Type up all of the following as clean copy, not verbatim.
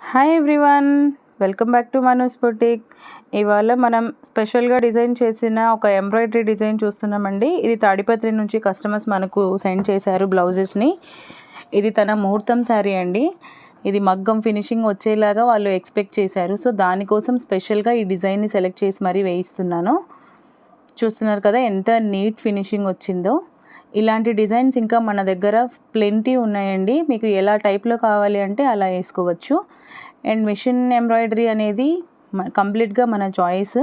Hi everyone, welcome back to మనూస్ boutique. ఇవాళ మనం స్పెషల్గా డిజైన్ చేసిన ఒక ఎంబ్రాయిడరీ డిజైన్ చూస్తున్నామండి. ఇది తాడిపత్రి నుంచి కస్టమర్స్ మనకు సెండ్ చేశారు బ్లౌజెస్ని. ఇది తన ముహూర్తం శారీ అండి. ఇది మగ్గం ఫినిషింగ్ వచ్చేలాగా వాళ్ళు ఎక్స్పెక్ట్ చేశారు. సో దానికోసం స్పెషల్గా ఈ డిజైన్ని సెలెక్ట్ చేసి మరీ వేయిస్తున్నాను. చూస్తున్నారు కదా ఎంత నీట్ ఫినిషింగ్ వచ్చిందో. ఇలాంటి డిజైన్స్ ఇంకా మన దగ్గర ప్లెంటీ ఉన్నాయండి. మీకు ఎలా టైప్లో కావాలి అంటే అలా వేసుకోవచ్చు. అండ్ మిషన్ ఎంబ్రాయిడరీ అనేది కంప్లీట్గా మన చాయిస్.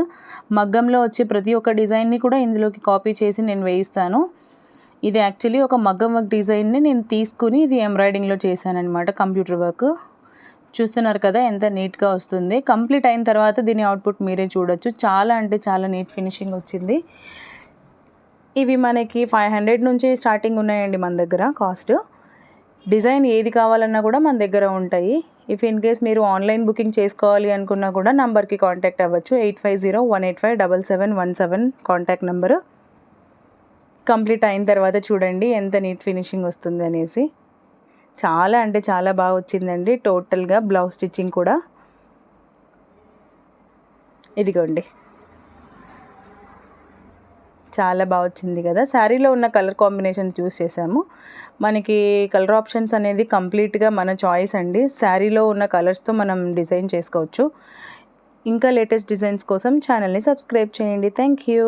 మగ్గంలో వచ్చే ప్రతి ఒక్క డిజైన్ని కూడా ఇందులోకి కాపీ చేసి నేను వేయిస్తాను. ఇది యాక్చువల్లీ ఒక మగ్గం వర్క్ డిజైన్ని నేను తీసుకుని ఇది ఎంబ్రాయిడింగ్లో చేశానమాట, కంప్యూటర్ వర్క్. చూస్తున్నారు కదా ఎంత నీట్గా వస్తుంది. కంప్లీట్ అయిన తర్వాత దీని అవుట్పుట్ మీరే చూడొచ్చు. చాలా అంటే చాలా నీట్ ఫినిషింగ్ వచ్చింది. ఇవి మనకి 500 నుంచి స్టార్టింగ్ ఉన్నాయండి మన దగ్గర కాస్ట్. డిజైన్ ఏది కావాలన్నా కూడా మన దగ్గర ఉంటాయి. ఇఫ్ ఇన్ కేస్ మీరు ఆన్లైన్ బుకింగ్ చేసుకోవాలి అనుకున్నా కూడా నంబర్కి కాంటాక్ట్ అవ్వచ్చు. 8501857717 కాంటాక్ట్ నెంబరు. కంప్లీట్ అయిన తర్వాత చూడండి ఎంత నీట్ ఫినిషింగ్ వస్తుంది అనేసి. చాలా అంటే చాలా బాగా వచ్చిందండి. టోటల్గా బ్లౌజ్ స్టిచ్చింగ్ కూడా ఇదిగోండి, చాలా బాగా వచ్చింది కదా. శారీలో ఉన్న కలర్ కాంబినేషన్ చూస్ చేసాము. మనకి కలర్ ఆప్షన్స్ అనేది కంప్లీట్గా మన చాయిస్ అండి. శారీలో ఉన్న కలర్స్తో మనం డిజైన్ చేసుకోవచ్చు. ఇంకా లేటెస్ట్ డిజైన్స్ కోసం ఛానల్ని సబ్స్క్రైబ్ చేయండి. Thank you.